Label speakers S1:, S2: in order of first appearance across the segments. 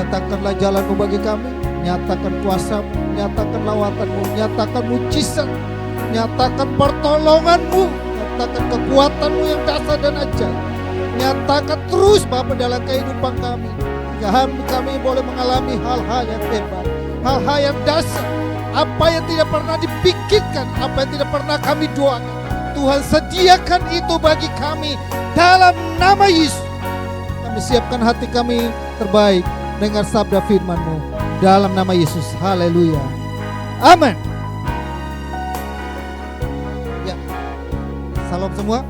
S1: Nyatakanlah jalan-Mu bagi kami, nyatakan kuasa-Mu, nyatakan lawatan-Mu, nyatakan mujizat, nyatakan pertolongan-Mu, nyatakan kekuatan-Mu yang dasar dan ajaib. Nyatakan terus Bapa dalam kehidupan kami, sehingga kami boleh mengalami hal-hal yang hebat, hal-hal yang dasar, apa yang tidak pernah dipikirkan, apa yang tidak pernah kami doakan. Tuhan sediakan itu bagi kami dalam nama Yesus. Kami siapkan hati kami terbaik dengar sabda firman-Mu dalam nama Yesus. Haleluya. Amin. Ya. Salam semua.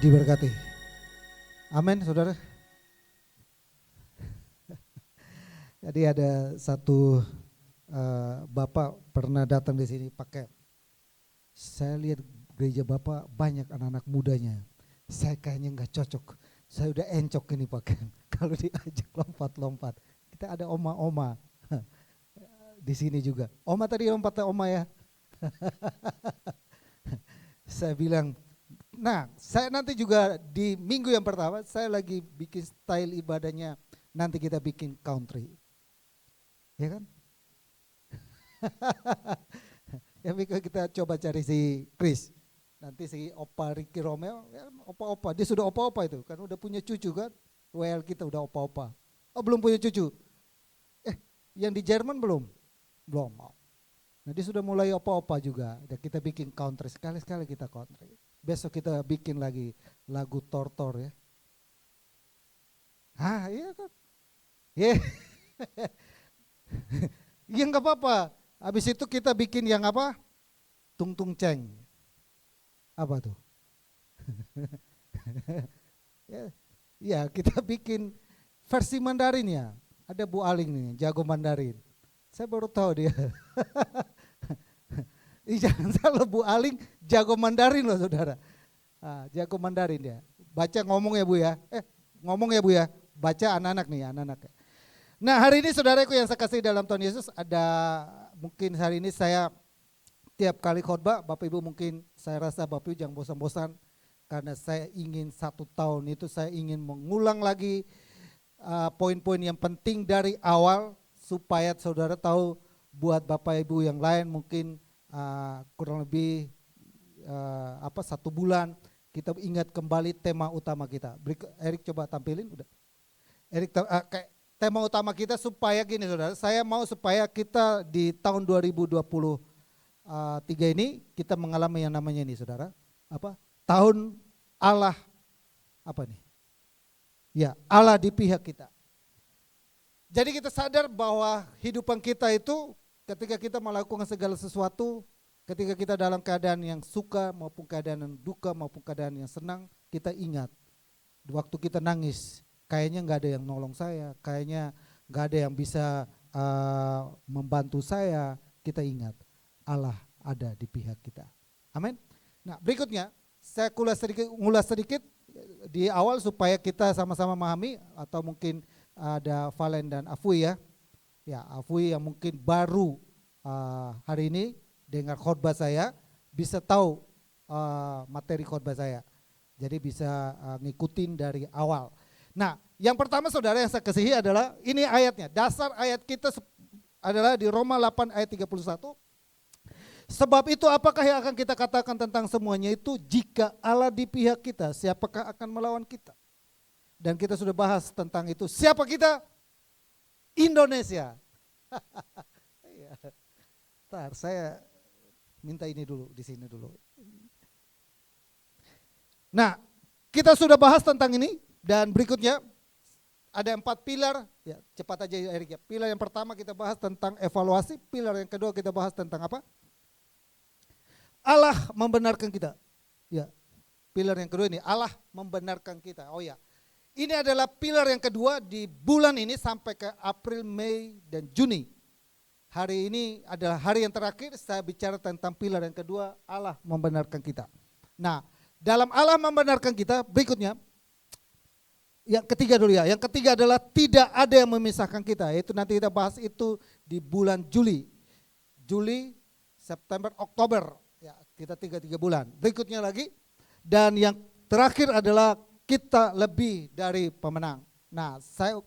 S1: Diberkati. Amin, saudara. Jadi ada satu bapak pernah datang di sini pakai. Saya lihat gereja bapak banyak anak-anak mudanya. Saya kayaknya nggak cocok. Saya udah encok ini pakai. Kalau diajak lompat-lompat. Kita ada oma-oma di sini juga. Oma tadi lompatnya oma ya. Saya bilang. Nah, saya nanti juga di minggu yang pertama saya lagi bikin style ibadahnya. Nanti kita bikin country. Ya kan? Ya kita coba cari si Chris. Nanti si Opa Ricky Romeo, ya, opa-opa. Dia sudah opa-opa itu, kan udah punya cucu kan. Well kita udah opa-opa. Oh belum punya cucu. Yang di Jerman belum? Belum. Nah dia sudah mulai opa-opa juga. Dan kita bikin country, sekali-sekali kita country. Besok kita bikin lagi lagu Tortor ya. Ah iya kan. Yeah. Ya nggak apa-apa. Habis itu kita bikin yang apa? Tung tung ceng. Apa tuh? Ya kita bikin versi Mandarin ya. Ada Bu Aling nih, jago Mandarin. Saya baru tahu dia. Jangan salah, Bu Aling jago Mandarin loh saudara. Jago Mandarin dia. Baca ngomong ya Bu ya. Ngomong ya Bu ya. Baca anak-anak nih, anak-anak. Nah hari ini saudaraku yang saya kasih dalam Tuhan Yesus, ada mungkin hari ini saya tiap kali khotbah, Bapak Ibu mungkin saya rasa Bapak Ibu jangan bosan-bosan. Karena saya ingin 1 tahun itu saya ingin mengulang lagi poin-poin yang penting dari awal. Supaya saudara tahu buat Bapak Ibu yang lain mungkin kurang lebih 1 bulan kita ingat kembali tema utama kita. Erik coba tampilin udah. Erik tema utama kita supaya gini saudara, saya mau supaya kita di tahun 2023 ini kita mengalami yang namanya ini saudara, tahun Allah nih? Ya, Allah di pihak kita. Jadi kita sadar bahwa hidupan kita itu ketika kita melakukan segala sesuatu, ketika kita dalam keadaan yang suka maupun keadaan yang duka maupun keadaan yang senang, kita ingat waktu kita nangis, kayaknya nggak ada yang nolong saya, kayaknya nggak ada yang bisa membantu saya, kita ingat Allah ada di pihak kita. Amin. Nah berikutnya saya ngulas sedikit di awal supaya kita sama-sama memahami, atau mungkin ada Valen dan Afui ya. Ya Afui yang mungkin baru hari ini dengar khotbah saya bisa tahu materi khotbah saya. Jadi bisa ngikutin dari awal. Nah yang pertama saudara yang saya kasihi adalah ini ayatnya. Dasar ayat kita adalah di Roma 8 ayat 31. Sebab itu apakah yang akan kita katakan tentang semuanya itu, jika Allah di pihak kita, siapakah akan melawan kita? Dan kita sudah bahas tentang itu. Siapa kita? Indonesia. Ntar saya minta ini dulu, di sini dulu. Nah, kita sudah bahas tentang ini, dan berikutnya ada 4 pilar. Ya, cepat aja Erik ya. Pilar yang pertama kita bahas tentang evaluasi, pilar yang kedua kita bahas tentang apa? Allah membenarkan kita. Ya. Pilar yang kedua ini Allah membenarkan kita. Oh ya. Ini adalah pilar yang kedua di bulan ini sampai ke April, Mei, dan Juni. Hari ini adalah hari yang terakhir saya bicara tentang pilar yang kedua, Allah membenarkan kita. Nah, dalam Allah membenarkan kita, berikutnya, yang ketiga dulu ya. Yang ketiga adalah tidak ada yang memisahkan kita. Yaitu nanti kita bahas itu di bulan Juli. Juli, September, Oktober. Ya, kita 3 bulan. Berikutnya lagi. Dan yang terakhir adalah kita lebih dari pemenang. Nah, saya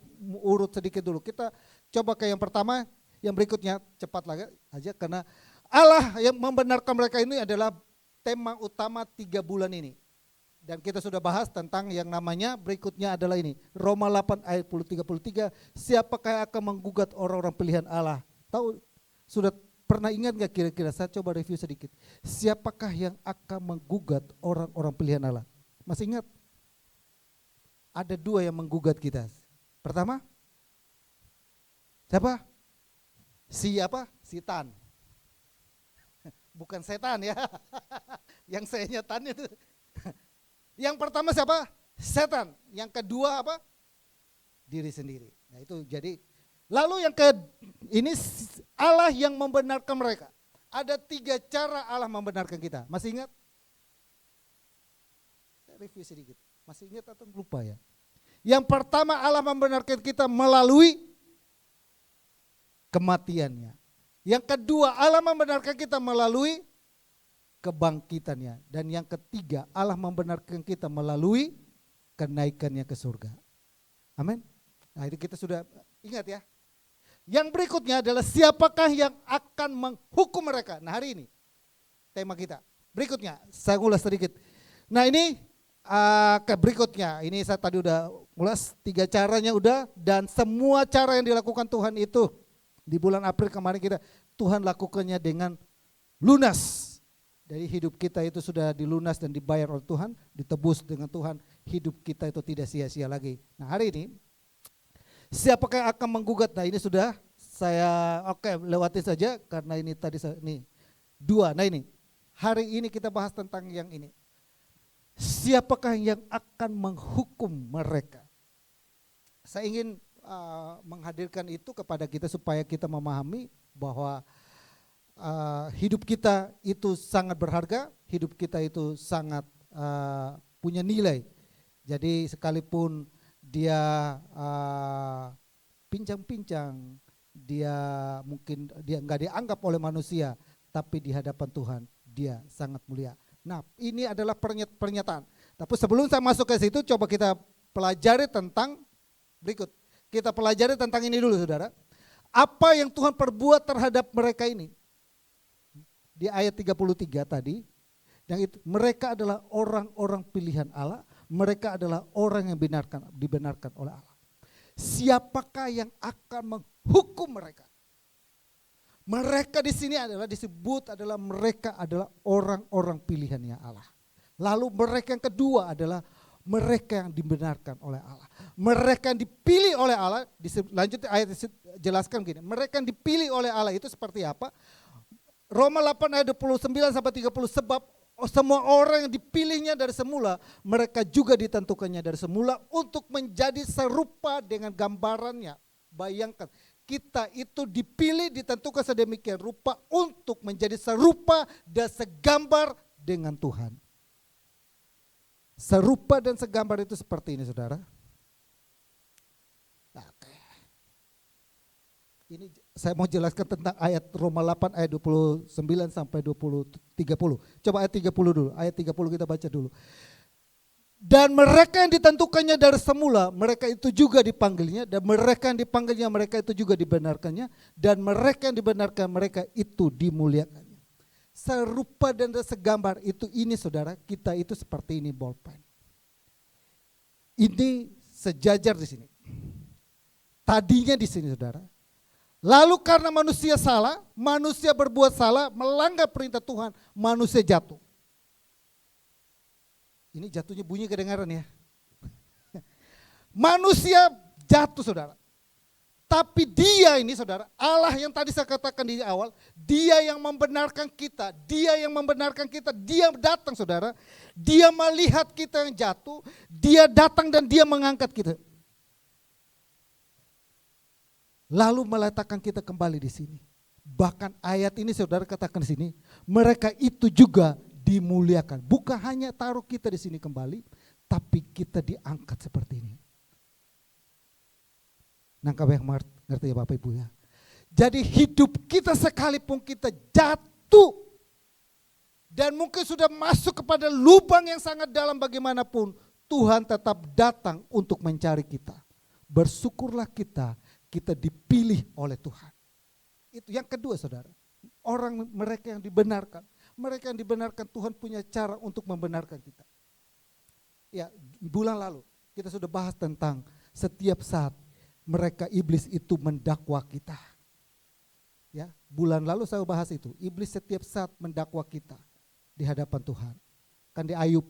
S1: urut sedikit dulu. Kita coba ke yang pertama, yang berikutnya cepat lagi aja karena Allah yang membenarkan mereka ini adalah tema utama 3 bulan ini. Dan kita sudah bahas tentang yang namanya berikutnya adalah ini. Roma 8 ayat 33, siapakah yang akan menggugat orang-orang pilihan Allah? Tahu, sudah pernah ingat gak kira-kira? Saya coba review sedikit. Siapakah yang akan menggugat orang-orang pilihan Allah? Masih ingat? Ada 2 yang menggugat kita. Pertama, siapa? Siapa? Setan. Bukan setan ya. Yang saya nyetan itu. Yang pertama siapa? Setan. Yang kedua apa? Diri sendiri. Nah itu jadi. Lalu yang ini Allah yang membenarkan mereka. Ada 3 cara Allah membenarkan kita. Masih ingat? Saya review sedikit. Masih ingat atau lupa ya? Yang pertama Allah membenarkan kita melalui kematiannya. Yang kedua Allah membenarkan kita melalui kebangkitannya. Dan yang ketiga Allah membenarkan kita melalui kenaikannya ke surga. Amin. Nah itu kita sudah ingat ya. Yang berikutnya adalah siapakah yang akan menghukum mereka. Nah hari ini tema kita. Berikutnya saya ulas sedikit. Nah ini ke berikutnya. Ini saya tadi udah ulas 3 caranya udah. Dan semua cara yang dilakukan Tuhan itu di bulan April kemarin Tuhan lakukannya dengan lunas. Dari hidup kita itu sudah dilunas dan dibayar oleh Tuhan, ditebus dengan Tuhan, hidup kita itu tidak sia-sia lagi. Nah hari ini, siapakah yang akan menggugat? Nah ini sudah saya lewati saja karena ini tadi ini 2. Nah ini, hari ini kita bahas tentang yang ini. Siapakah yang akan menghukum mereka? Saya ingin menghadirkan itu kepada kita supaya kita memahami bahwa hidup kita itu sangat berharga, hidup kita itu sangat punya nilai. Jadi sekalipun dia pincang-pincang, dia mungkin dia enggak dianggap oleh manusia, tapi di hadapan Tuhan dia sangat mulia. Nah ini adalah pernyataan. Tapi sebelum saya masuk ke situ, coba kita pelajari tentang berikut. Kita pelajari tentang ini dulu saudara. Apa yang Tuhan perbuat terhadap mereka ini? Di ayat 33 tadi, yang itu, mereka adalah orang-orang pilihan Allah, mereka adalah orang yang dibenarkan oleh Allah. Siapakah yang akan menghukum mereka? Mereka di sini adalah disebut adalah mereka adalah orang-orang pilihannya Allah. Lalu mereka yang kedua adalah mereka yang dibenarkan oleh Allah. Mereka yang dipilih oleh Allah, lanjut ayat jelaskan begini, mereka yang dipilih oleh Allah itu seperti apa? Roma 8 ayat 29 sampai 30, sebab semua orang yang dipilihnya dari semula, mereka juga ditentukannya dari semula untuk menjadi serupa dengan gambarannya. Bayangkan, kita itu dipilih, ditentukan sedemikian rupa untuk menjadi serupa dan segambar dengan Tuhan. Serupa dan segambar itu seperti ini saudara. Oke. Ini saya mau jelaskan tentang ayat Roma 8 ayat 29 sampai 30. Coba ayat 30 dulu, ayat 30 kita baca dulu. Dan mereka yang ditentukannya dari semula, mereka itu juga dipanggilnya, dan mereka yang dipanggilnya, mereka itu juga dibenarkannya, dan mereka yang dibenarkan, mereka itu dimuliakannya. Serupa dan segambar itu ini saudara, kita itu seperti ini bolpen. Ini sejajar di sini. Tadinya di sini saudara. Lalu karena manusia salah, manusia berbuat salah, melanggar perintah Tuhan, manusia jatuh. Ini jatuhnya bunyi kedengaran ya. Manusia jatuh saudara. Tapi dia ini saudara, Allah yang tadi saya katakan di awal, dia yang membenarkan kita, dia yang membenarkan kita, dia datang saudara, dia melihat kita yang jatuh, dia datang dan dia mengangkat kita. Lalu meletakkan kita kembali di sini. Bahkan ayat ini saudara katakan di sini, mereka itu juga dimuliakan. Bukan hanya taruh kita di sini kembali, tapi kita diangkat seperti ini. Nangkap yang ngerti ya Bapak Ibu ya. Jadi hidup kita sekalipun kita jatuh dan mungkin sudah masuk kepada lubang yang sangat dalam bagaimanapun, Tuhan tetap datang untuk mencari kita. Bersyukurlah kita dipilih oleh Tuhan. Itu yang kedua saudara. Mereka yang dibenarkan. Mereka yang dibenarkan Tuhan punya cara untuk membenarkan kita. Ya, bulan lalu kita sudah bahas tentang setiap saat mereka iblis itu mendakwa kita. Ya, bulan lalu saya bahas itu. Iblis setiap saat mendakwa kita di hadapan Tuhan. Kan di Ayub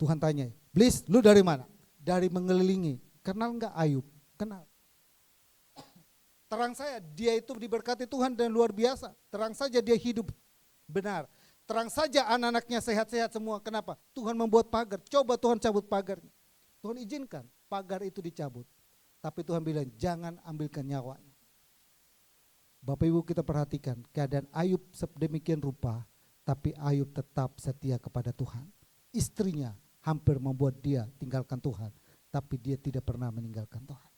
S1: Tuhan tanya, "Iblis, lu dari mana?" Dari mengelilingi. Kenal enggak Ayub? Kenal. Terang saya, dia itu diberkati Tuhan dan luar biasa. Terang saja dia hidup benar. Terang saja anak-anaknya sehat-sehat semua. Kenapa? Tuhan membuat pagar. Coba Tuhan cabut pagarnya. Tuhan izinkan pagar itu dicabut. Tapi Tuhan bilang, jangan ambilkan nyawanya. Bapak Ibu kita perhatikan, keadaan Ayub sedemikian rupa, tapi Ayub tetap setia kepada Tuhan. Istrinya hampir membuat dia tinggalkan Tuhan, tapi dia tidak pernah meninggalkan Tuhan.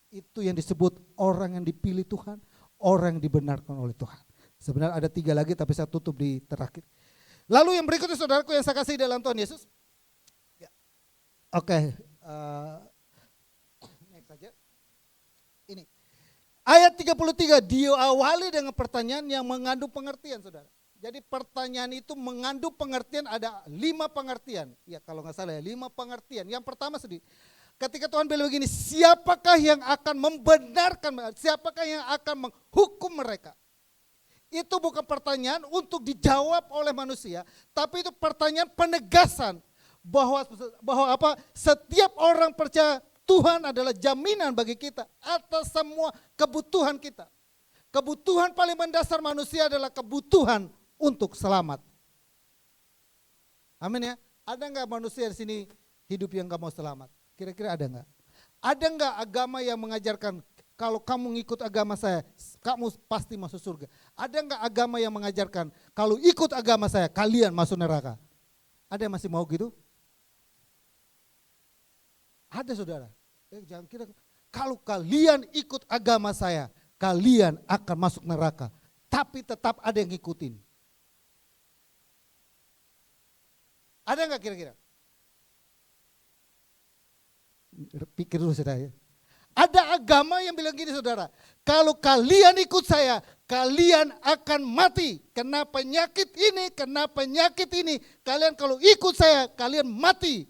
S1: Itu yang disebut orang yang dipilih Tuhan, orang yang dibenarkan oleh Tuhan. Sebenarnya ada 3 lagi tapi saya tutup di terakhir. Lalu yang berikutnya saudaraku yang saya kasih dalam Tuhan Yesus. Ya. Oke, next saja. Ini ayat 33 diawali dengan pertanyaan yang mengandung pengertian saudara. Jadi pertanyaan itu mengandung pengertian, ada 5 pengertian. Ya kalau nggak salah ya 5 pengertian. Yang pertama sedih. Ketika Tuhan bilang begini, siapakah yang akan membenarkan, siapakah yang akan menghukum mereka? Itu bukan pertanyaan untuk dijawab oleh manusia, tapi itu pertanyaan penegasan bahwa apa? Setiap orang percaya Tuhan adalah jaminan bagi kita atas semua kebutuhan kita. Kebutuhan paling mendasar manusia adalah kebutuhan untuk selamat. Amin ya. Ada enggak manusia di sini hidup yang enggak mau selamat? Kira-kira ada enggak? Ada enggak agama yang mengajarkan kalau kamu ngikut agama saya, kamu pasti masuk surga? Ada enggak agama yang mengajarkan kalau ikut agama saya, kalian masuk neraka? Ada yang masih mau gitu? Ada saudara. Jangan kira kalau kalian ikut agama saya, kalian akan masuk neraka. Tapi tetap ada yang ngikutin. Ada enggak kira-kira? Pikir dulu saudara ya. Ada agama yang bilang gini saudara, kalau kalian ikut saya, kalian akan mati. Kena penyakit ini, kena penyakit ini. Kalian kalau ikut saya, kalian mati.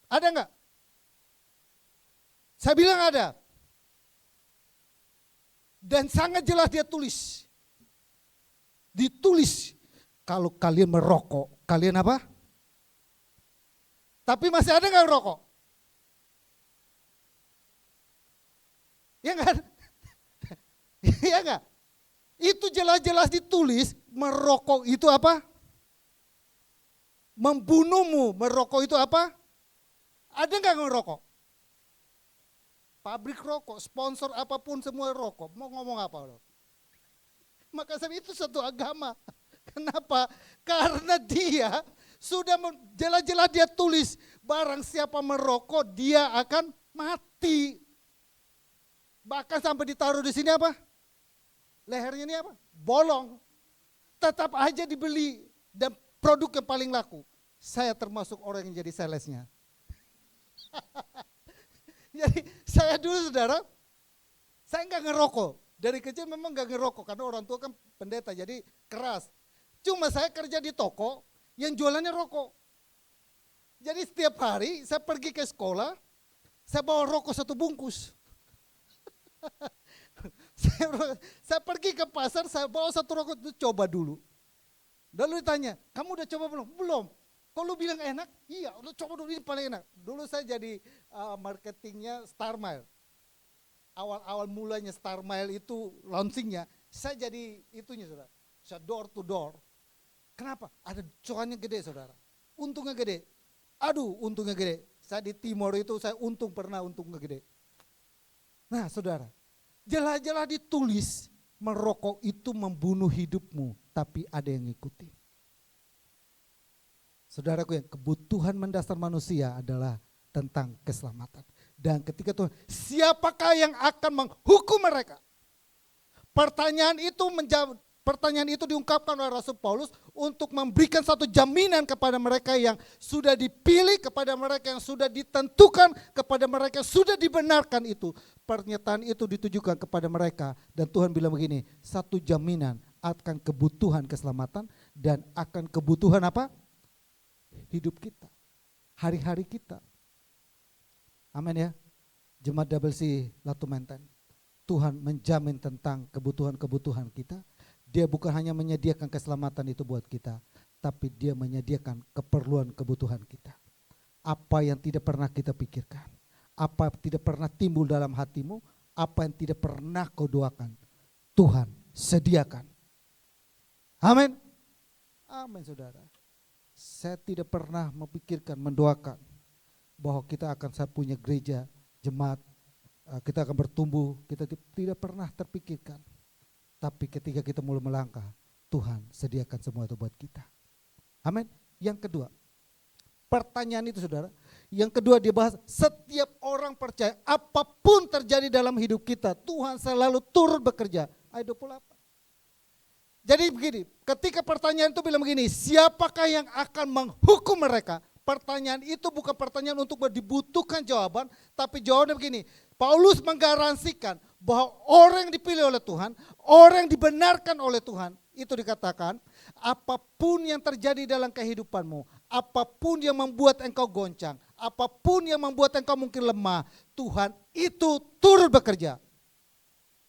S1: Ada enggak? Saya bilang ada. Dan sangat jelas dia tulis. Ditulis, kalau kalian merokok, kalian apa? Tapi masih ada nggak rokok? Ya kan? Ya nggak? Itu jelas-jelas ditulis, merokok itu apa? Membunuhmu, merokok itu apa? Ada nggak ngerokok? Pabrik rokok, sponsor apapun semua rokok. Mau ngomong apa? Maka itu satu agama. Kenapa? Karena dia sudah jelas-jelas dia tulis, barang siapa merokok dia akan mati. Bahkan sampai ditaruh di sini apa? Lehernya ini apa? Bolong. Tetap aja dibeli dan produk yang paling laku. Saya termasuk orang yang jadi salesnya. Jadi saya dulu saudara, saya enggak ngerokok. Dari kecil memang enggak ngerokok karena orang tua kan pendeta jadi keras. Cuma saya kerja di toko yang jualannya rokok. Jadi setiap hari saya pergi ke sekolah, saya bawa rokok 1 bungkus. Saya pergi ke pasar, saya bawa 1 rokok itu coba dulu. Lalu ditanya, kamu udah coba belum? Belum. Kok lu bilang enak? Iya, lu coba dulu ini paling enak. Dulu saya jadi marketingnya Star Mile. Awal-awal mulanya Star Mile itu launchingnya, saya jadi itunya saudara. Saya door to door. Kenapa? Ada cuannya gede saudara. Untungnya gede. Aduh untungnya gede. Saya di Timor itu saya pernah untungnya gede. Nah saudara, jelas-jelas ditulis merokok itu membunuh hidupmu, tapi ada yang ngikutin. Saudaraku, yang kebutuhan mendasar manusia adalah tentang keselamatan. Dan ketika Tuhan, siapakah yang akan menghukum mereka? Pertanyaan itu menjawab Pertanyaan itu diungkapkan oleh Rasul Paulus untuk memberikan satu jaminan kepada mereka yang sudah dipilih, kepada mereka yang sudah ditentukan, kepada mereka yang sudah dibenarkan itu. Pernyataan itu ditujukan kepada mereka dan Tuhan bilang begini, satu jaminan akan kebutuhan keselamatan dan akan kebutuhan apa? Hidup kita, hari-hari kita. Amin ya. Jemaat WC Latu Menten. Tuhan menjamin tentang kebutuhan-kebutuhan kita. Dia bukan hanya menyediakan keselamatan itu buat kita, tapi dia menyediakan keperluan kebutuhan kita. Apa yang tidak pernah kita pikirkan, apa yang tidak pernah timbul dalam hatimu, apa yang tidak pernah kau doakan, Tuhan sediakan. Amin. Amin saudara. Saya tidak pernah memikirkan, mendoakan bahwa kita akan punya gereja, jemaat, kita akan bertumbuh, kita tidak pernah terpikirkan. Tapi ketika kita mulai melangkah, Tuhan sediakan semua itu buat kita. Amin. Yang kedua, pertanyaan itu saudara, yang kedua dia bahas setiap orang percaya apapun terjadi dalam hidup kita, Tuhan selalu turut bekerja. Ayat 28. Jadi begini, ketika pertanyaan itu bilang begini, siapakah yang akan menghukum mereka? Pertanyaan itu bukan pertanyaan untuk dibutuhkan jawaban, tapi jawabannya begini, Paulus menggaransikan bahwa orang yang dipilih oleh Tuhan, orang yang dibenarkan oleh Tuhan, itu dikatakan apapun yang terjadi dalam kehidupanmu, apapun yang membuat engkau goncang, apapun yang membuat engkau mungkin lemah, Tuhan itu turut bekerja.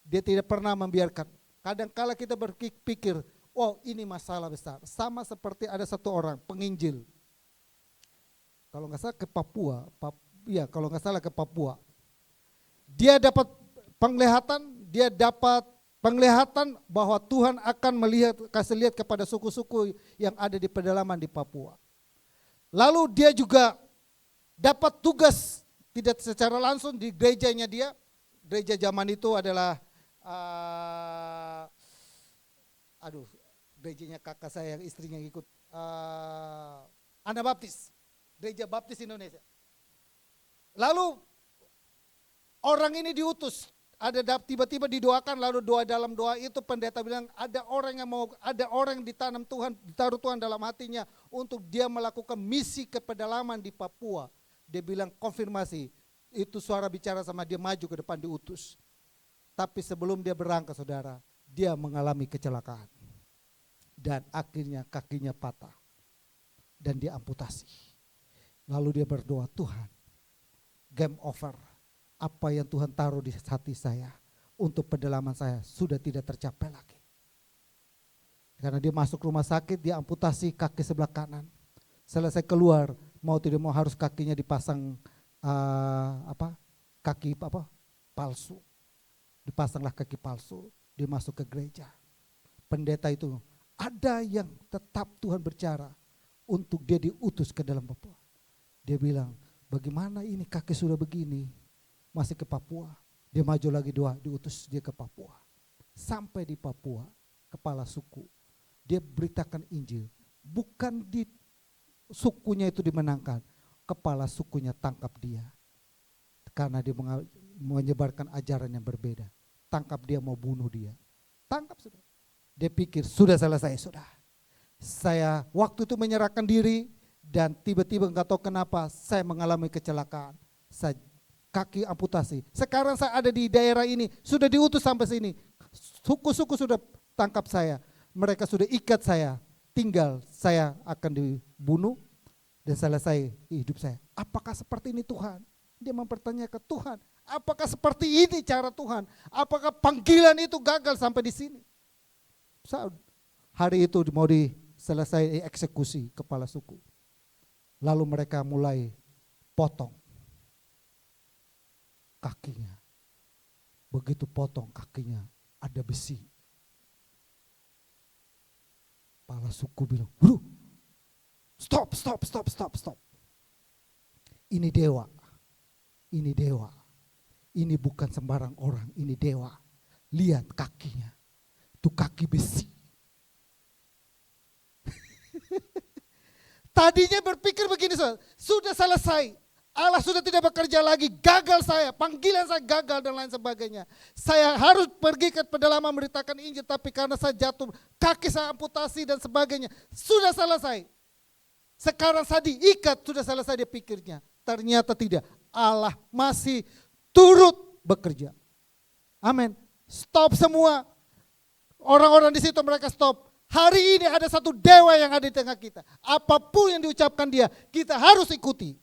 S1: Dia tidak pernah membiarkan. Kadang-kala kita berpikir, wow ini masalah besar. Sama seperti ada satu orang penginjil. Kalau nggak salah ke Papua, kalau nggak salah ke Papua. Dia dapat penglihatan bahwa Tuhan akan kasih lihat kepada suku-suku yang ada di pedalaman di Papua. Lalu dia juga dapat tugas tidak secara langsung di gerejanya dia. Gereja zaman itu adalah gerejanya kakak saya yang istrinya ikut Anabaptis, Gereja Baptis Indonesia. Lalu orang ini diutus, tiba-tiba didoakan, lalu dalam doa itu pendeta bilang ada orang yang ditanam Tuhan, ditaruh Tuhan dalam hatinya untuk dia melakukan misi ke pedalaman di Papua. Dia bilang konfirmasi, itu suara bicara sama dia, maju ke depan diutus. Tapi sebelum dia berangkat saudara, dia mengalami kecelakaan. Dan akhirnya kakinya patah dan dia amputasi. Lalu dia berdoa, Tuhan game over. Apa yang Tuhan taruh di hati saya untuk pedalaman saya sudah tidak tercapai lagi. Karena dia masuk rumah sakit, dia amputasi kaki sebelah kanan. Selesai keluar, mau tidak mau harus kakinya dipasang kaki palsu. Dipasanglah kaki palsu, dia masuk ke gereja. Pendeta itu ada yang tetap Tuhan bercara untuk dia diutus ke dalam Papua. Dia bilang, bagaimana ini kaki sudah begini, masih ke Papua. Dia maju lagi doa, diutus dia ke Papua. Sampai di Papua, kepala suku, dia beritakan Injil. Bukan di sukunya itu dimenangkan, kepala sukunya tangkap dia. Karena dia menyebarkan ajaran yang berbeda. Tangkap dia, mau bunuh dia. Tangkap sudah. Dia pikir sudah selesai, sudah. Saya waktu itu menyerahkan diri dan tiba-tiba nggak tahu kenapa saya mengalami kecelakaan. Saya kaki amputasi. Sekarang saya ada di daerah ini, sudah diutus sampai sini. Suku-suku sudah tangkap saya. Mereka sudah ikat saya. Tinggal saya akan dibunuh dan selesai hidup saya. Apakah seperti ini Tuhan? Dia mempertanyakan, Tuhan, apakah seperti ini cara Tuhan? Apakah panggilan itu gagal sampai di sini? Hari itu mau selesai eksekusi kepala suku. Lalu mereka mulai potong kakinya. Begitu potong kakinya, ada besi. Kepala suku bilang, stop. Ini dewa. Ini dewa. Ini bukan sembarang orang, ini dewa. Lihat kakinya. Itu kaki besi. Tadinya berpikir begini, sudah selesai. Allah sudah tidak bekerja lagi, gagal saya, panggilan saya gagal dan lain sebagainya. Saya harus pergi ke pedalaman memberitakan Injil, tapi karena saya jatuh, kaki saya amputasi dan sebagainya. Sudah selesai. Sekarang saya diikat, sudah selesai dia pikirnya. Ternyata tidak, Allah masih turut bekerja. Amin. Stop semua. Orang-orang di situ mereka stop. Hari ini ada satu dewa yang ada di tengah kita. Apapun yang diucapkan dia, kita harus ikuti.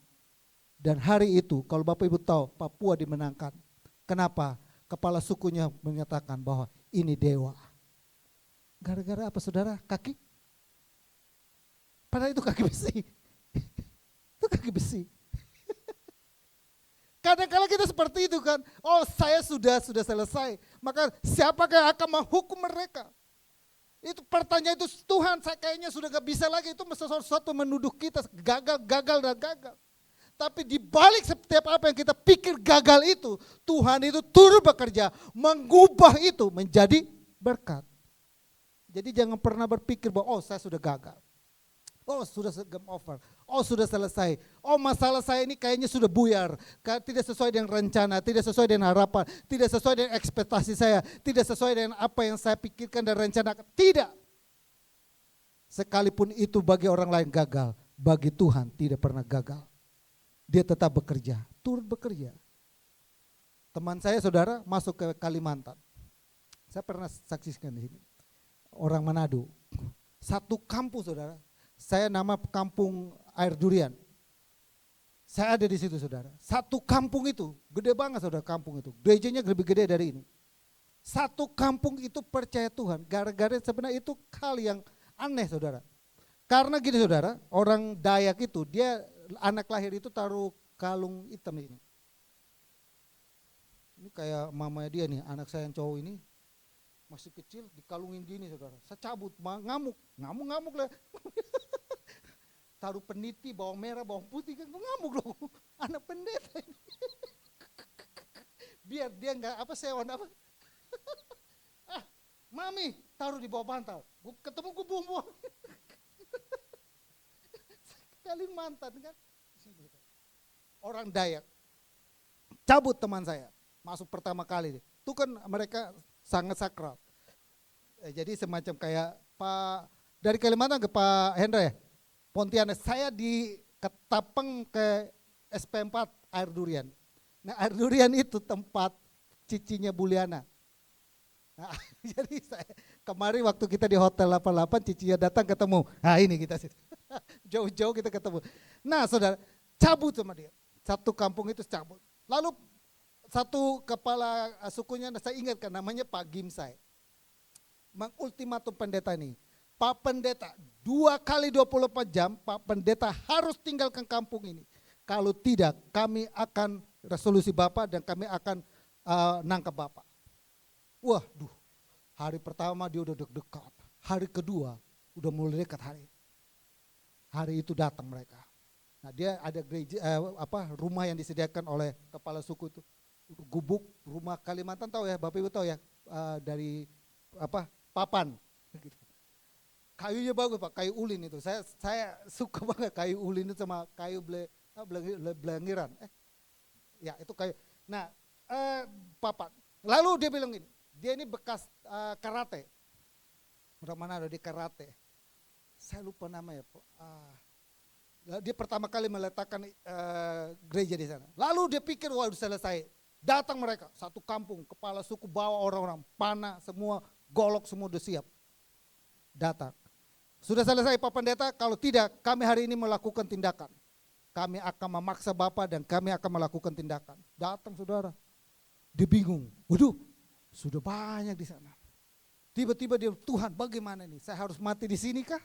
S1: Dan hari itu, kalau Bapak Ibu tahu, Papua dimenangkan. Kenapa? Kepala sukunya menyatakan bahwa ini dewa. Gara-gara apa saudara? Kaki? Padahal itu kaki besi. Itu kaki besi. Kadang-kadang kita seperti itu kan. Oh, saya sudah selesai. Maka siapakah yang akan menghukum mereka? Itu pertanyaan itu, Tuhan saya kayaknya sudah gak bisa lagi. Itu sesuatu menuduh kita gagal. Tapi di balik setiap apa yang kita pikir gagal itu, Tuhan itu turut bekerja, mengubah itu menjadi berkat. Jadi jangan pernah berpikir bahwa saya sudah gagal. Sudah game over. Sudah selesai. Masalah saya ini kayaknya sudah buyar. Tidak sesuai dengan rencana, tidak sesuai dengan harapan, tidak sesuai dengan ekspektasi saya, tidak sesuai dengan apa yang saya pikirkan dan rencanakan. Tidak. Sekalipun itu bagi orang lain gagal, bagi Tuhan tidak pernah gagal. Dia tetap bekerja, turut bekerja. Teman saya saudara masuk ke Kalimantan. Saya pernah saksikan di sini. Orang Manado. Satu kampung saudara. Saya nama kampung Air Durian. Saya ada di situ saudara. Satu kampung itu, gede banget saudara kampung itu. Gerejanya lebih gede dari ini. Satu kampung itu percaya Tuhan. Gara-gara sebenarnya itu hal yang aneh saudara. Karena gini saudara, orang Dayak itu dia anak lahir itu taruh kalung hitam ini. Ini kayak mamanya dia nih, anak saya yang cowok ini masih kecil dikalungin gini saudara. Saya cabut, ngamuk lah. Taruh peniti, bawang merah, bawang putih kan ngamuk loh. Anak pendeta ini. Biar dia enggak sewan. Mami taruh di bawah bantal. Ketemu gue buang-buang. Kalimantan kan, orang Dayak, cabut teman saya, masuk pertama kali, itu kan mereka sangat sakral. Jadi semacam kayak dari Kalimantan ke Pak Hendra ya, Pontianak, saya di Ketapang ke SP4 Air Durian. Nah Air Durian itu tempat cicinya Buliana. Nah, jadi kemarin waktu kita di Hotel 88 cicinya datang ketemu. Nah ini kita sih. Jauh-jauh kita ketemu. Nah saudara, cabut sama dia. Satu kampung itu cabut. Lalu satu kepala sukunya saya ingatkan namanya Pak Gimsai. Mengultimatum pendeta ini. Pak Pendeta 2 kali 24 jam Pak Pendeta harus tinggalkan kampung ini. Kalau tidak kami akan resolusi Bapak dan kami akan nangkap Bapak. Waduh, hari pertama dia udah deg-degan. Hari kedua udah mulai dekat hari. Hari itu datang mereka. Nah dia ada gereja rumah yang disediakan oleh kepala suku itu. Gubuk rumah Kalimantan tahu ya, Bapak Ibu tahu ya, dari papan. Kayunya bagus Pak, kayu ulin itu. Saya suka banget kayu ulin itu sama kayu belangiran. Ya itu kayu. Nah papan. Lalu dia bilang gini, dia ini bekas karate. Orang mana ada di karate. Saya lupa namanya. Dia pertama kali meletakkan gereja di sana. Lalu dia pikir wah udah selesai. Datang mereka, satu kampung, kepala suku bawa orang-orang, panah semua, golok semua udah siap. Datang. Sudah selesai Pak Pendeta, kalau tidak kami hari ini melakukan tindakan. Kami akan memaksa Bapak dan kami akan melakukan tindakan. Datang saudara. Dia bingung. Waduh, sudah banyak di sana. Tiba-tiba dia, Tuhan bagaimana nih? Saya harus mati di sini kah?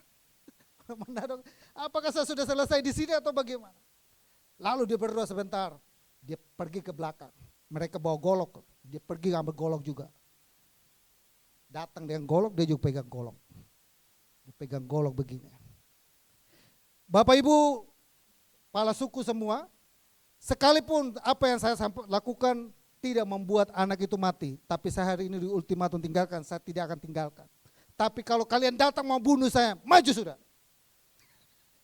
S1: Apakah saya sudah selesai di sini atau bagaimana? Lalu dia berdoa sebentar. Dia pergi ke belakang. Mereka bawa golok. Dia pergi ambil golok juga. Datang dengan golok, dia juga pegang golok. Dia pegang golok begini. Bapak Ibu, kepala suku semua, sekalipun apa yang saya lakukan tidak membuat anak itu mati, tapi saya hari ini di ultimatum tinggalkan, saya tidak akan tinggalkan. Tapi kalau kalian datang mau bunuh saya, maju sudah.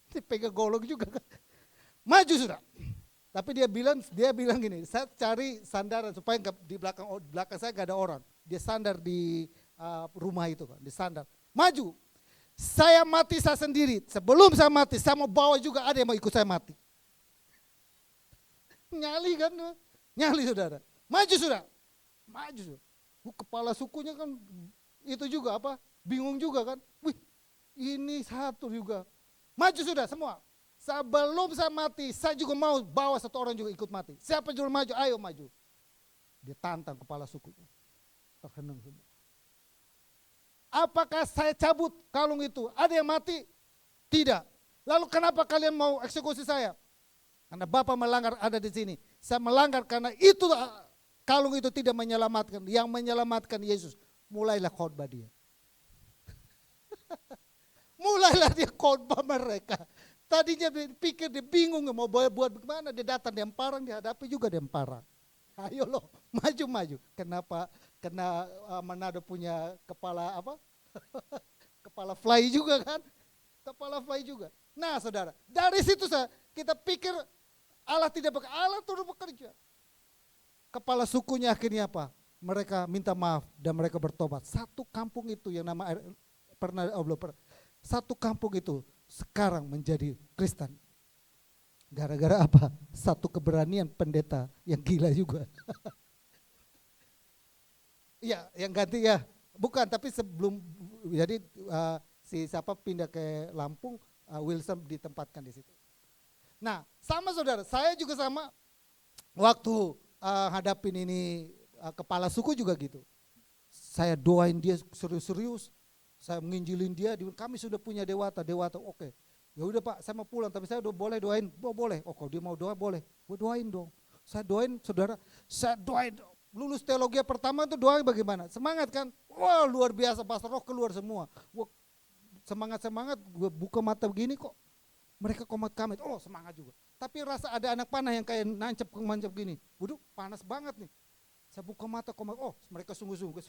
S1: Dia pegang golok juga kan. Maju sudah. Tapi dia bilang gini, saya cari sandaran supaya di belakang saya gak ada orang. Dia sandar di rumah itu kan, di sandar. Maju, saya mati saya sendiri. Sebelum saya mati, saya mau bawa juga ada yang mau ikut saya mati. Nyali kan, nyali saudara. Maju sudah, maju sudah. Kepala sukunya kan itu juga apa? Bingung juga kan. Wih, ini satu juga. Maju sudah semua. Sebelum saya mati, saya juga mau bawa satu orang juga ikut mati. Siapa juga maju, ayo maju. Dia tantang kepala sukunya. Terhenang semua. Apakah saya cabut kalung itu? Ada yang mati? Tidak. Lalu kenapa kalian mau eksekusi saya? Karena Bapak melanggar ada di sini. Saya melanggar karena itu kalung itu tidak menyelamatkan. Yang menyelamatkan Yesus. Mulailah khotbah dia. Mulailah dia khotbah mereka. Tadinya pikir dia bingung mau buat bagaimana, dia datang dia parang, dihadapi juga dia parang. Ayo loh, maju-maju. Kenapa? Karena Manado punya kepala apa? Kepala fly juga kan? Kepala fly juga. Nah saudara, dari situ kita pikir Allah tidak bekerja, Allah turut bekerja. Kepala sukunya akhirnya apa? Mereka minta maaf dan mereka bertobat. Satu kampung itu yang nama satu kampung itu sekarang menjadi Kristen. Gara-gara apa? Satu keberanian pendeta yang gila juga. Iya, yang ganti ya. Bukan, tapi sebelum jadi si siapa pindah ke Lampung, Wilson ditempatkan di situ. Nah, sama saudara, saya juga sama waktu hadapin ini kepala suku juga gitu. Saya doain dia serius-serius. Saya menginjilin dia, kami sudah punya dewata, oke. Ya udah Pak, saya mau pulang, tapi saya udah boleh doain, boleh. Oh kalau dia mau doa boleh, gue doain dong. Saya doain saudara, saya doain, lulus teologi pertama itu doain bagaimana? Semangat kan? Wah luar biasa, pastor roh keluar semua. Wah, semangat, gue buka mata begini kok. Mereka komat kamit, oh semangat juga. Tapi rasa ada anak panah yang kayak nancep gini, waduh panas banget nih. Saya buka mata, oh mereka sungguh-sungguh.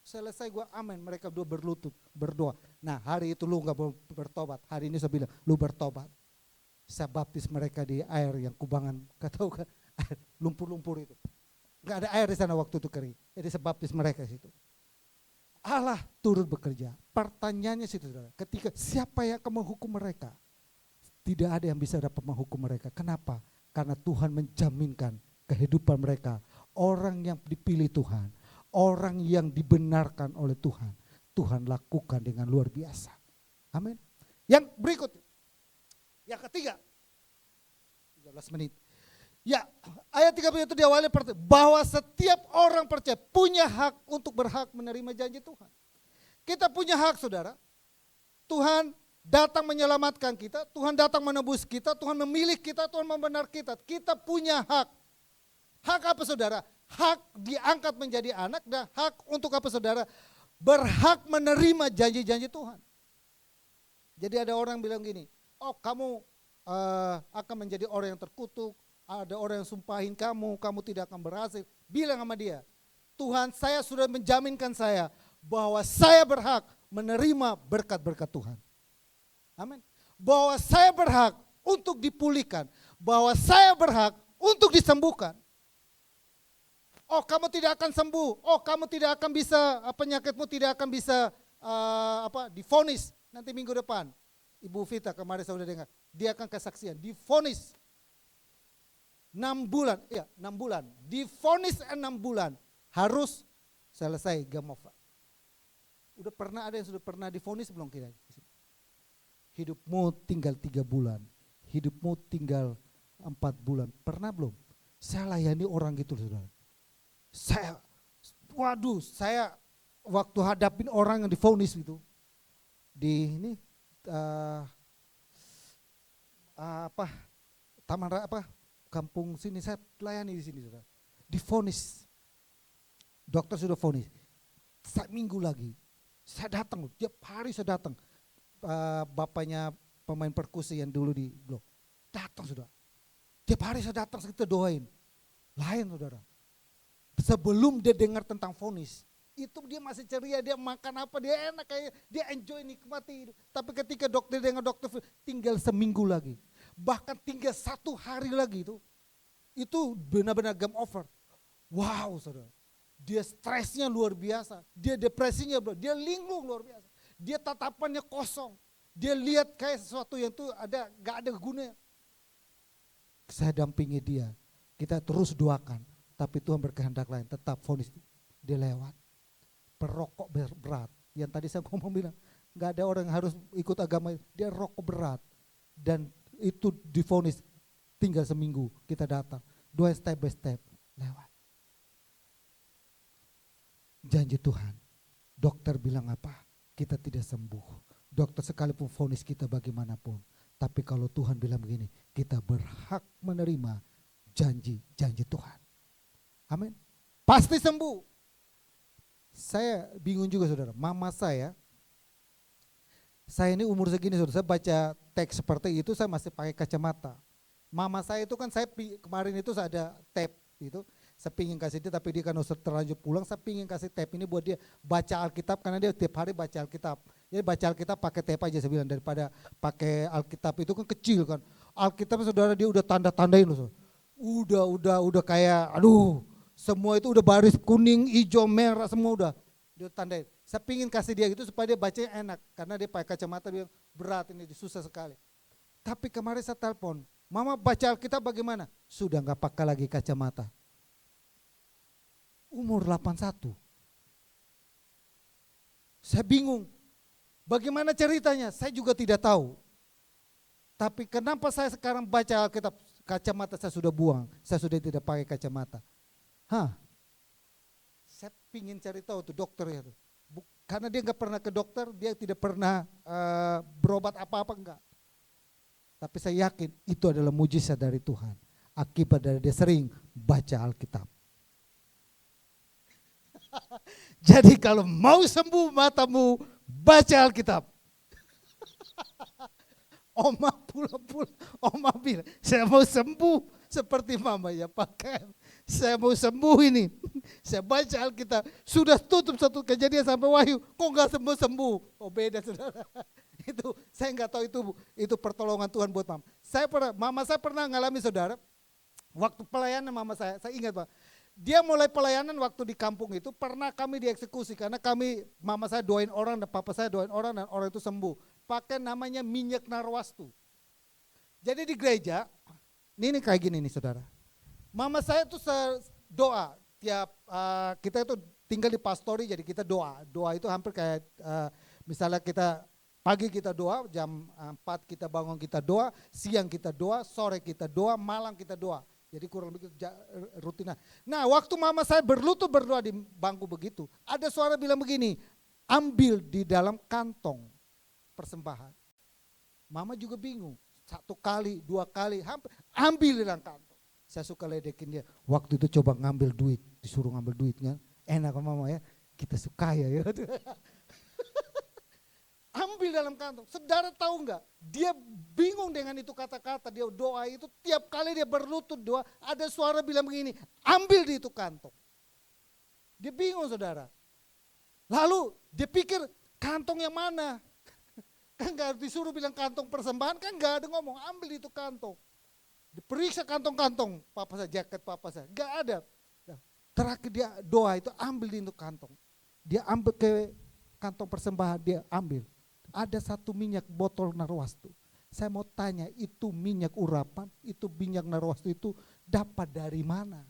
S1: Selesai gua amin, mereka dua berlutut, berdoa. Nah hari itu lu gak mau bertobat, hari ini saya bilang, lu bertobat. Saya baptis mereka di air yang kubangan, tahu kan, lumpur-lumpur itu. Gak ada air di sana waktu itu kering, jadi saya baptis mereka di situ. Allah turut bekerja. Pertanyaannya situ saudara, ketika siapa yang akan menghukum mereka? Tidak ada yang bisa dapat menghukum mereka. Kenapa? Karena Tuhan menjaminkan kehidupan mereka. Orang yang dipilih Tuhan, orang yang dibenarkan oleh Tuhan, Tuhan lakukan dengan luar biasa. Amin. Yang berikut, yang ketiga, 13 menit. Ya, ayat 30 itu diawali bahwa setiap orang percaya punya hak untuk berhak menerima janji Tuhan. Kita punya hak saudara. Tuhan datang menyelamatkan kita, Tuhan datang menebus kita, Tuhan memilih kita, Tuhan membenar kita. Kita punya hak. Hak apa saudara? Hak diangkat menjadi anak dan hak untuk apa saudara? Berhak menerima janji-janji Tuhan. Jadi ada orang bilang gini, oh kamu akan menjadi orang yang terkutuk, ada orang yang sumpahin kamu tidak akan berhasil. Bilang sama dia, Tuhan saya sudah menjaminkan saya bahwa saya berhak menerima berkat-berkat Tuhan. Amin. Bahwa saya berhak untuk dipulihkan, bahwa saya berhak untuk disembuhkan. Oh kamu tidak akan sembuh, oh kamu tidak akan bisa, penyakitmu tidak akan bisa divonis nanti minggu depan. Ibu Vita kemarin saya sudah dengar, dia akan kesaksian, divonis 6 bulan, iya 6 bulan, divonis 6 bulan, harus selesai gamofa. Udah pernah ada yang sudah pernah divonis belum kira? Hidupmu tinggal 3 bulan, hidupmu tinggal 4 bulan, pernah belum? Saya layani orang gitu saudara. Saya waktu hadapin orang yang divonis gitu di ini kampung sini saya layani di sini saudara. Divonis, dokter sudah vonis, minggu lagi saya datang, tiap hari saya datang. Bapaknya pemain perkusi yang dulu di blok datang sudah. Tiap hari saya datang kita doain, lain saudara. Sebelum dia dengar tentang vonis, itu dia masih ceria, dia makan apa, dia enak, kayak dia enjoy nikmati. Tapi ketika dokter dengar tinggal seminggu lagi, bahkan tinggal 1 hari lagi itu, itu benar-benar game over. Wow saudara, dia stresnya luar biasa, dia depresinya, dia linglung luar biasa. Dia tatapannya kosong, dia lihat kayak sesuatu yang tuh gak ada gunanya. Saya dampingi dia, kita terus doakan, tapi Tuhan berkehendak lain, tetap vonis dia lewat. Perokok berat, yang tadi saya ngomong bilang, gak ada orang yang harus ikut agama, dia rokok berat. Dan itu divonis tinggal seminggu kita datang, doa step by step, lewat. Janji Tuhan, dokter bilang apa? Kita tidak sembuh. Dokter sekalipun vonis kita bagaimanapun. Tapi kalau Tuhan bilang begini, kita berhak menerima janji Tuhan. Amin. Pasti sembuh. Saya bingung juga saudara, mama saya ini umur segini saudara, saya baca teks seperti itu saya masih pakai kacamata. Mama saya itu kan kemarin itu saya ada tape itu. Saya pingin kasih dia tapi dia kan udah terlanjur pulang, saya pingin kasih tape ini buat dia baca Alkitab karena dia tiap hari baca Alkitab. Jadi baca Alkitab pakai tape aja saya bilang daripada pakai Alkitab itu kan kecil kan. Alkitab saudara dia udah tanda-tandain loh. Udah kayak aduh semua itu udah baris kuning, hijau, merah semua udah dia tandain. Saya pingin kasih dia gitu supaya dia bacanya enak karena dia pakai kacamata dia berat ini susah sekali. Tapi kemarin saya telepon, mama baca Alkitab bagaimana? Sudah gak pakai lagi kacamata. Umur 81. Saya bingung. Bagaimana ceritanya? Saya juga tidak tahu. Tapi kenapa saya sekarang baca Alkitab, kacamata saya sudah buang, saya sudah tidak pakai kacamata. Saya pingin cari tahu tuh dokter ya tuh. Karena dia nggak pernah ke dokter, dia tidak pernah berobat apa-apa enggak. Tapi saya yakin itu adalah mujizat dari Tuhan. Akibat dari dia sering baca Alkitab. Jadi kalau mau sembuh matamu, baca Alkitab. Oma bilang, saya mau sembuh seperti mama ya pakai. Saya mau sembuh ini, saya baca Alkitab. Sudah tutup satu kejadian sampai Wahyu, kok gak sembuh? Oh beda saudara. Itu saya nggak tahu itu pertolongan Tuhan buat mama saya pernah ngalami saudara. Waktu pelayanan mama saya ingat Pak. Dia mulai pelayanan waktu di kampung itu pernah kami dieksekusi karena mama saya doain orang dan papa saya doain orang dan orang itu sembuh. Pakai namanya minyak narwastu. Jadi di gereja, ini kayak gini nih saudara. Mama saya tuh doa tiap kita itu tinggal di pastori jadi kita doa. Doa itu hampir kayak misalnya kita pagi kita doa, jam 4 kita bangun kita doa, siang kita doa, sore kita doa, malam kita doa. Jadi kurang lebih rutin. Nah waktu mama saya berlutut berdoa di bangku begitu, ada suara bilang begini, ambil di dalam kantong persembahan. Mama juga bingung, 1 kali, 2 kali, ambil di dalam kantong. Saya suka ledekin dia, waktu itu coba ngambil duit, disuruh ngambil duit kan, enak mama ya, kita suka ya. Ambil dalam kantong. Saudara tahu enggak? Dia bingung dengan itu kata-kata. Dia doa itu tiap kali dia berlutut doa, ada suara bilang begini, ambil di itu kantong. Dia bingung saudara. Lalu dia pikir kantong yang mana? Kan enggak disuruh bilang kantong persembahan, kan enggak ada ngomong, ambil di itu kantong. Diperiksa kantong-kantong papa saya, jaket papa saya, enggak ada. Terakhir dia doa itu ambil di itu kantong. Dia ambil ke kantong persembahan, dia ambil. Ada 1 minyak botol narwastu. Saya mau tanya, itu minyak urapan, itu minyak narwastu itu dapat dari mana?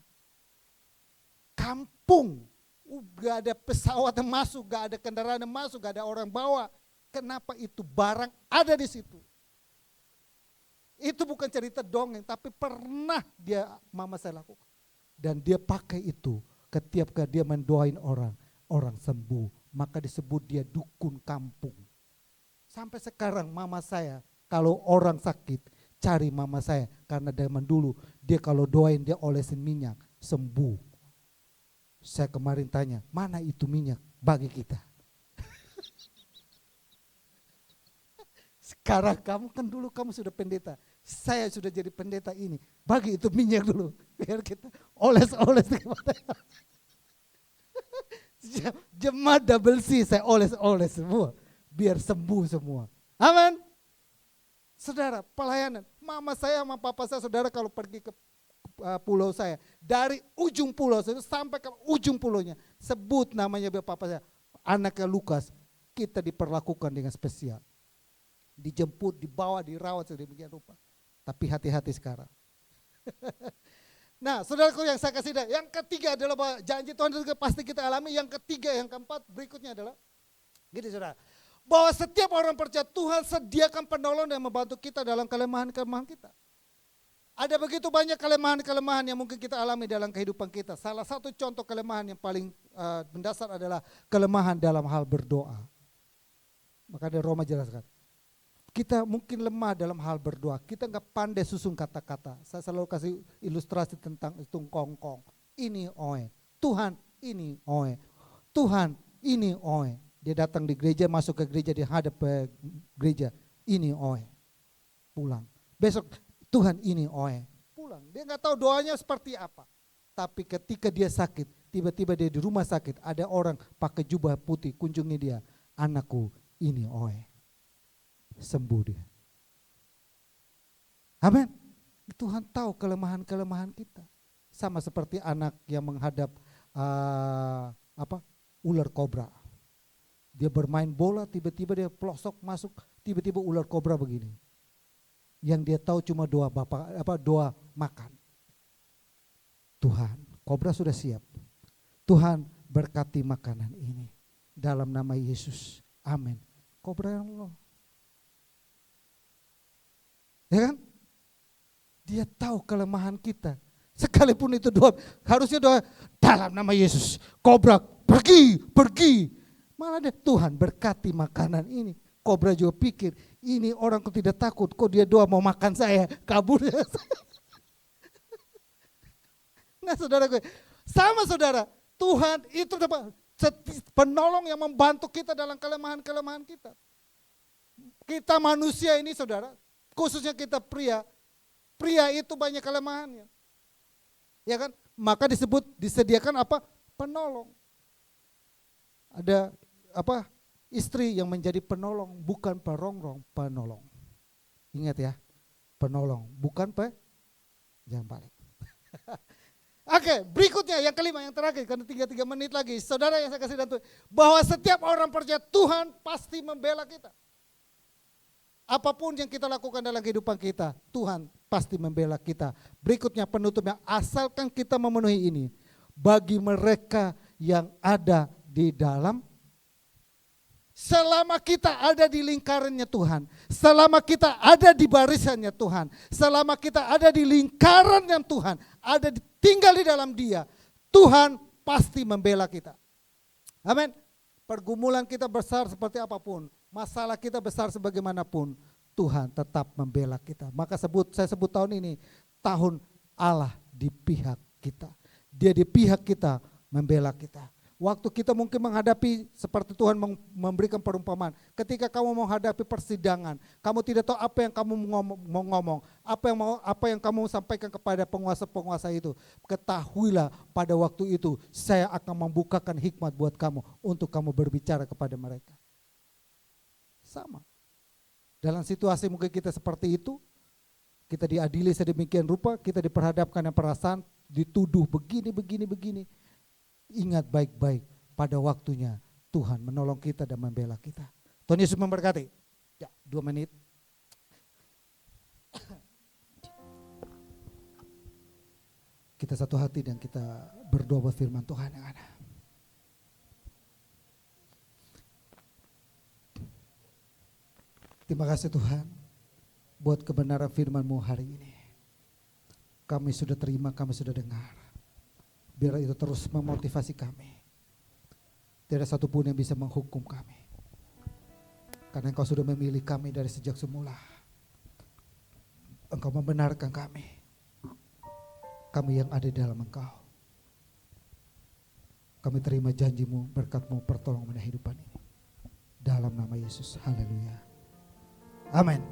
S1: Kampung, gak ada pesawat yang masuk, gak ada kendaraan yang masuk, gak ada orang bawa. Kenapa itu barang ada di situ? Itu bukan cerita dongeng, tapi pernah mama saya lakukan. Dan dia pakai itu ketika dia mendoain orang sembuh. Maka disebut dia dukun kampung. Sampai sekarang mama saya kalau orang sakit cari mama saya. Karena zaman dulu dia kalau doain dia olesin minyak sembuh. Saya kemarin tanya mana itu minyak bagi kita. Sekarang kamu kan dulu kamu sudah pendeta. Saya sudah jadi pendeta ini. Bagi itu minyak dulu. Biar kita oles-oles. Jemaat double C saya oles-oles semua. Biar sembuh semua. Amin. Saudara, pelayanan. Mama saya sama papa saya saudara kalau pergi ke pulau saya. Dari ujung pulau saya sampai ke ujung pulaunya. Sebut namanya bapak saya. Anaknya Lukas, kita diperlakukan dengan spesial. Dijemput, dibawa, dirawat sedemikian rupa. Tapi hati-hati sekarang. Nah, saudaraku yang saya kasih, yang ketiga adalah bahwa janji Tuhan juga pasti kita alami. Yang ketiga, yang keempat berikutnya adalah gini saudara, bahwa setiap orang percaya Tuhan sediakan penolong yang membantu kita dalam kelemahan-kelemahan kita. Ada begitu banyak kelemahan-kelemahan yang mungkin kita alami dalam kehidupan kita. Salah satu contoh kelemahan yang paling mendasar adalah kelemahan dalam hal berdoa. Maka dari Roma jelaskan. Kita mungkin lemah dalam hal berdoa. Kita nggak pandai susun kata-kata. Saya selalu kasih ilustrasi tentang hitung kongkong. Ini oe. Tuhan ini oe. Tuhan ini oe. Dia datang di gereja, masuk ke gereja, dia hadap ke gereja. Ini oe. Pulang. Besok Tuhan ini oe. Pulang. Dia nggak tahu doanya seperti apa. Tapi ketika dia sakit, tiba-tiba dia di rumah sakit. Ada orang pakai jubah putih, kunjungi dia. Anakku ini oe. Sembuh dia. Amin. Tuhan tahu kelemahan-kelemahan kita. Sama seperti anak yang menghadap ular kobra. Dia bermain bola, tiba-tiba dia pelosok masuk, tiba-tiba ular kobra begini. Yang dia tahu cuma doa makan. Tuhan, kobra sudah siap. Tuhan berkati makanan ini dalam nama Yesus. Amin. Kobra yang Allah. Ya kan? Dia tahu kelemahan kita. Sekalipun itu doa, harusnya doa dalam nama Yesus. Kobra pergi. Malah dia Tuhan berkati makanan ini. Kobra juga pikir, ini orang kok tidak takut, kok dia doa mau makan saya, kabur ya. Nah saudara gue, sama saudara, Tuhan itu penolong yang membantu kita dalam kelemahan-kelemahan kita. Kita manusia ini saudara, khususnya kita pria itu banyak kelemahannya. Ya kan? Maka disediakan apa? Penolong. Ada istri yang menjadi penolong, bukan perongrong, penolong. Ingat ya, penolong, bukan jangan balik. Oke, berikutnya yang kelima, yang terakhir, karena 3 menit lagi. Saudara yang saya kasih dan bahwa setiap orang percaya Tuhan pasti membela kita. Apapun yang kita lakukan dalam kehidupan kita, Tuhan pasti membela kita. Berikutnya penutupnya, asalkan kita memenuhi ini. Bagi mereka yang ada di dalam, selama kita ada di lingkarannya Tuhan, selama kita ada di barisannya Tuhan, selama kita ada di lingkaran yang Tuhan, tinggal di dalam Dia, Tuhan pasti membela kita. Amin. Pergumulan kita besar seperti apapun, masalah kita besar sebagaimanapun, Tuhan tetap membela kita. Maka saya sebut tahun ini tahun Allah di pihak kita. Dia di pihak kita membela kita. Waktu kita mungkin menghadapi seperti Tuhan memberikan perumpamaan. Ketika kamu menghadapi persidangan, kamu tidak tahu apa yang kamu mau ngomong, apa yang kamu sampaikan kepada penguasa-penguasa itu. Ketahuilah pada waktu itu saya akan membukakan hikmat buat kamu untuk kamu berbicara kepada mereka. Sama. Dalam situasi mungkin kita seperti itu, kita diadili sedemikian rupa, kita diperhadapkan dengan perasaan, dituduh begini. Ingat baik-baik pada waktunya Tuhan menolong kita dan membela kita. Tuhan Yesus memberkati. Ya, 2 menit. Kita satu hati dan kita berdoa buat firman Tuhan yang ada. Terima kasih Tuhan buat kebenaran firman-Mu hari ini. Kami sudah terima, kami sudah dengar. Biar itu terus memotivasi kami. Tidak satu pun yang bisa menghukum kami. Karena Engkau sudah memilih kami dari sejak semula. Engkau membenarkan kami. Kami yang ada di dalam Engkau. Kami terima janji-Mu, berkat-Mu, pertolongan kehidupan ini. Dalam nama Yesus, haleluya. Amin.